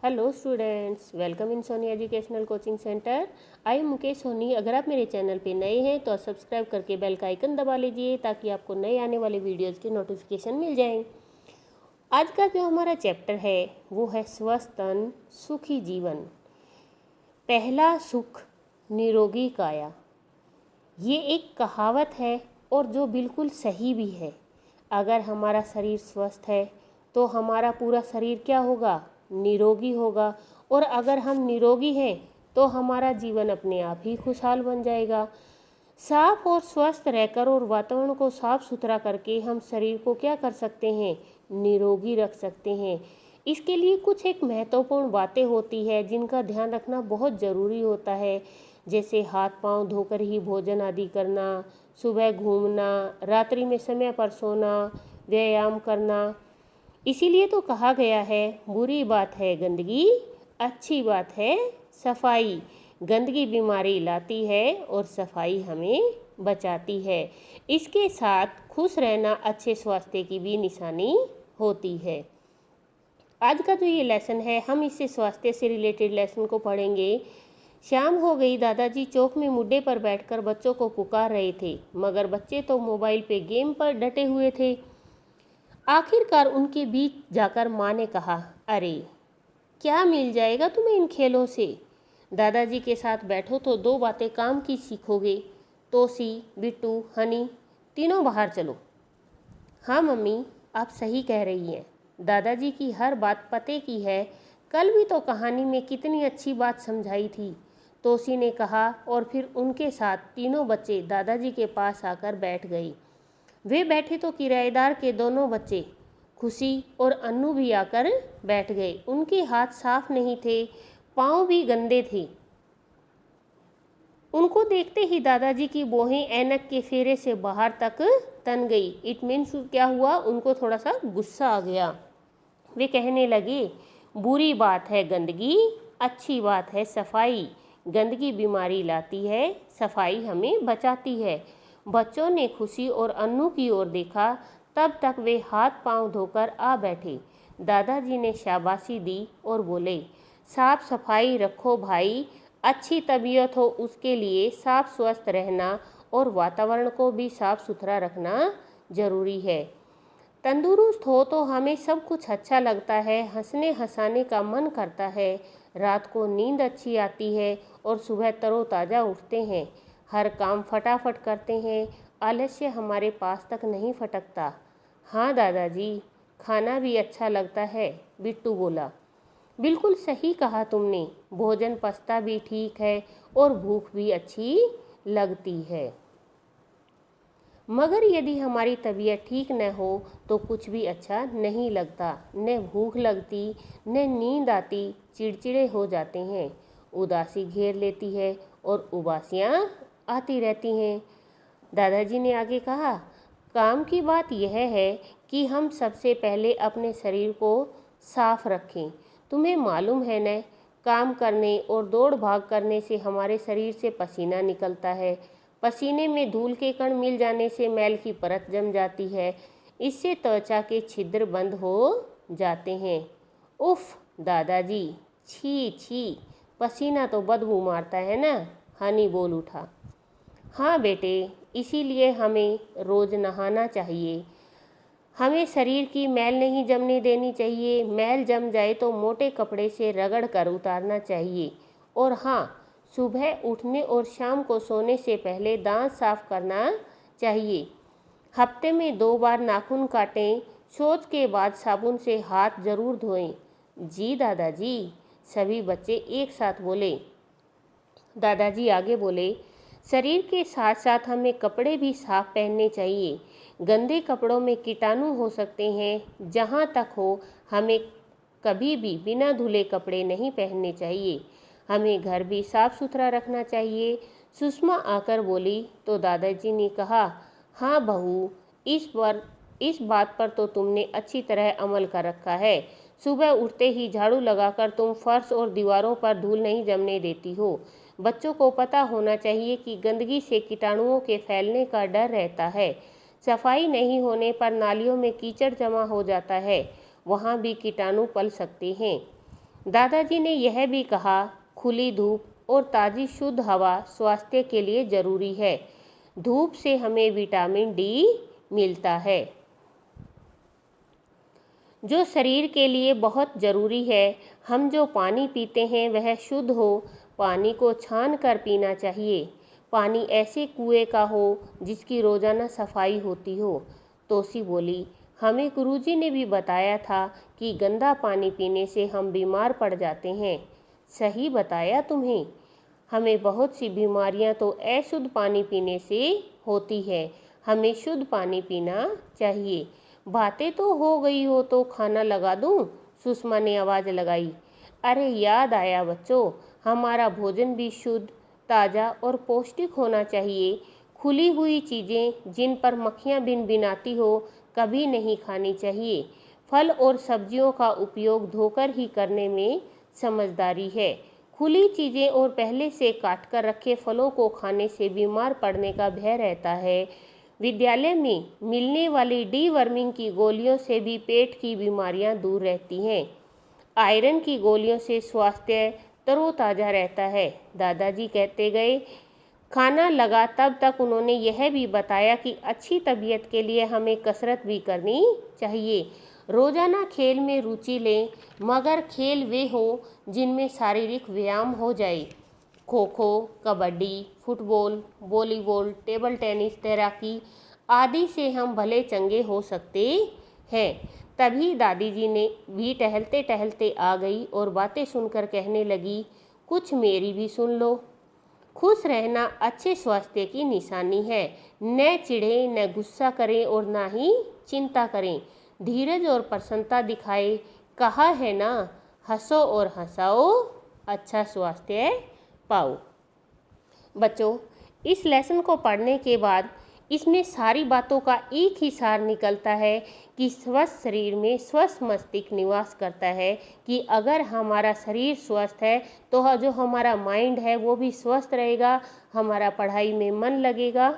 Hello students, welcome in Soni educational coaching centre. I am Mukesh Soni. अगर आप मेरे चैनल पे नए हैं तो सब्सक्राइब करके बेल का आइकन दबा लीजिए ताकि आपको नए आने वाले वीडियोज़ की नोटिफिकेशन मिल जाए। आज का जो हमारा चैप्टर है वो है स्वस्थ तन सुखी जीवन। पहला सुख निरोगी काया। ये एक कहावत है और जो बिल्कुल सही भी है। अगर हमारा शरीर स्वस्थ है तो हमारा पूरा शरीर क्या होगा? निरोगी होगा। और अगर हम निरोगी हैं तो हमारा जीवन अपने आप ही खुशहाल बन जाएगा। साफ और स्वस्थ रहकर और वातावरण को साफ सुथरा करके हम शरीर को क्या कर सकते हैं? निरोगी रख सकते हैं। इसके लिए कुछ एक महत्वपूर्ण बातें होती है जिनका ध्यान रखना बहुत ज़रूरी होता है, जैसे हाथ पांव धोकर ही भोजन आदि करना, सुबह घूमना, रात्रि में समय पर सोना, व्यायाम करना। इसीलिए तो कहा गया है, बुरी बात है गंदगी, अच्छी बात है सफाई। गंदगी बीमारी लाती है और सफाई हमें बचाती है। इसके साथ खुश रहना अच्छे स्वास्थ्य की भी निशानी होती है। आज का जो ये लेसन है, हम इससे स्वास्थ्य से रिलेटेड लेसन को पढ़ेंगे। शाम हो गई। दादाजी चौक में मुड्डे पर बैठकर बच्चों को पुकार रहे थे, मगर बच्चे तो मोबाइल पे गेम पर डटे हुए थे। आखिरकार उनके बीच जाकर माँ ने कहा, अरे क्या मिल जाएगा तुम्हें इन खेलों से? दादाजी के साथ बैठो तो दो बातें काम की सीखोगे। तोसी, बिट्टू, हनी, तीनों बाहर चलो। हाँ मम्मी, आप सही कह रही हैं। दादाजी की हर बात पते की है। कल भी तो कहानी में कितनी अच्छी बात समझाई थी, तोसी ने कहा। और फिर उनके साथ तीनों बच्चे दादाजी के पास आकर बैठ गए। वे बैठे तो किराएदार के दोनों बच्चे खुशी और अन्नू भी आकर बैठ गए। उनके हाथ साफ नहीं थे, पाँव भी गंदे थे। उनको देखते ही दादाजी की बोहें ऐनक के फेरे से बाहर तक तन गई। इट मीन्स क्या हुआ? उनको थोड़ा सा गुस्सा आ गया। वे कहने लगे, बुरी बात है गंदगी, अच्छी बात है सफाई। गंदगी बीमारी लाती है, सफाई हमें बचाती है। बच्चों ने खुशी और अन्नू की ओर देखा। तब तक वे हाथ पांव धोकर आ बैठे। दादाजी ने शाबाशी दी और बोले, साफ सफाई रखो भाई। अच्छी तबीयत हो उसके लिए साफ स्वस्थ रहना और वातावरण को भी साफ सुथरा रखना जरूरी है। तंदुरुस्त हो तो हमें सब कुछ अच्छा लगता है, हंसने हंसाने का मन करता है, रात को नींद अच्छी आती है और सुबह तरोताज़ा उठते हैं। हर काम फटाफट करते हैं, आलस्य हमारे पास तक नहीं फटकता। हाँ दादाजी, खाना भी अच्छा लगता है, बिट्टू बोला। बिल्कुल सही कहा तुमने, भोजन पचता भी ठीक है और भूख भी अच्छी लगती है। मगर यदि हमारी तबीयत ठीक न हो तो कुछ भी अच्छा नहीं लगता। न भूख लगती, न नींद आती, चिड़चिड़े हो जाते हैं, उदासी घेर लेती है और उबासियाँ आती रहती हैं। दादाजी ने आगे कहा, काम की बात यह है कि हम सबसे पहले अपने शरीर को साफ रखें। तुम्हें मालूम है न, काम करने और दौड़ भाग करने से हमारे शरीर से पसीना निकलता है। पसीने में धूल के कण मिल जाने से मैल की परत जम जाती है। इससे त्वचा के छिद्र बंद हो जाते हैं। उफ दादाजी, छी छी, पसीना तो बदबू मारता है ना, हनी बोल उठा। हाँ बेटे, इसीलिए हमें रोज़ नहाना चाहिए। हमें शरीर की मैल नहीं जमने देनी चाहिए। मैल जम जाए तो मोटे कपड़े से रगड़ कर उतारना चाहिए। और हाँ, सुबह उठने और शाम को सोने से पहले दांत साफ करना चाहिए। हफ्ते में 2 बार नाखून काटें। शौच के बाद साबुन से हाथ जरूर धोएं। जी दादाजी, सभी बच्चे एक साथ बोले। दादाजी आगे बोले, शरीर के साथ साथ हमें कपड़े भी साफ पहनने चाहिए। गंदे कपड़ों में कीटाणु हो सकते हैं। जहाँ तक हो, हमें कभी भी बिना धुले कपड़े नहीं पहनने चाहिए। हमें घर भी साफ सुथरा रखना चाहिए। सुषमा आकर बोली तो दादाजी ने कहा, हाँ बहू, इस बात पर तो तुमने अच्छी तरह अमल कर रखा है। सुबह उठते ही झाड़ू लगाकर तुम फर्श और दीवारों पर धूल नहीं जमने देती हो। बच्चों को पता होना चाहिए कि गंदगी से कीटाणुओं के फैलने का डर रहता है। सफाई नहीं होने पर नालियों में कीचड़ जमा हो जाता है, वहाँ भी कीटाणु पल सकते हैं। दादाजी ने यह भी कहा, खुली धूप और ताज़ी शुद्ध हवा स्वास्थ्य के लिए ज़रूरी है। धूप से हमें विटामिन डी मिलता है, जो शरीर के लिए बहुत ज़रूरी है। हम जो पानी पीते हैं वह शुद्ध हो। पानी को छान कर पीना चाहिए। पानी ऐसे कुएं का हो जिसकी रोज़ाना सफाई होती हो। तोसी बोली, हमें गुरुजी ने भी बताया था कि गंदा पानी पीने से हम बीमार पड़ जाते हैं। सही बताया तुम्हें। हमें बहुत सी बीमारियां तो अशुद्ध पानी पीने से होती है। हमें शुद्ध पानी पीना चाहिए। बातें तो हो गई हो तो खाना लगा दूं? सुषमा ने आवाज़ लगाई। अरे याद आया बच्चों, हमारा भोजन भी शुद्ध, ताज़ा और पौष्टिक होना चाहिए। खुली हुई चीज़ें जिन पर मक्खियाँ भिनभिनाती हो कभी नहीं खानी चाहिए। फल और सब्जियों का उपयोग धोकर ही करने में समझदारी है। खुली चीज़ें और पहले से काट कर रखे फलों को खाने से बीमार पड़ने का भय रहता है। विद्यालय में मिलने वाली डीवर्मिंग की गोलियों से भी पेट की बीमारियां दूर रहती हैं। आयरन की गोलियों से स्वास्थ्य तरोताज़ा रहता है, दादाजी कहते गए। खाना लगा तब तक उन्होंने यह भी बताया कि अच्छी तबीयत के लिए हमें कसरत भी करनी चाहिए। रोज़ाना खेल में रुचि लें, मगर खेल वे हो जिनमें शारीरिक व्यायाम हो जाए। Kho kho, kabaddi, football, volleyball, table tennis, तैराकी आदि से हम भले चंगे हो सकते हैं। तभी दादी जी ने भी टहलते टहलते आ गई और बातें सुनकर कहने लगी, कुछ मेरी भी सुन लो। खुश रहना अच्छे स्वास्थ्य की निशानी है। न चिढ़े, न गुस्सा करें और न ही चिंता करें। धीरज और प्रसन्नता दिखाए। कहा है ना, हंसो और हंसाओ, अच्छा स्वास्थ्य पाओ। बच्चों, इस लेसन को पढ़ने के बाद इसमें सारी बातों का एक ही सार निकलता है कि स्वस्थ शरीर में स्वस्थ मस्तिष्क निवास करता है। कि अगर हमारा शरीर स्वस्थ है तो जो हमारा माइंड है वो भी स्वस्थ रहेगा, हमारा पढ़ाई में मन लगेगा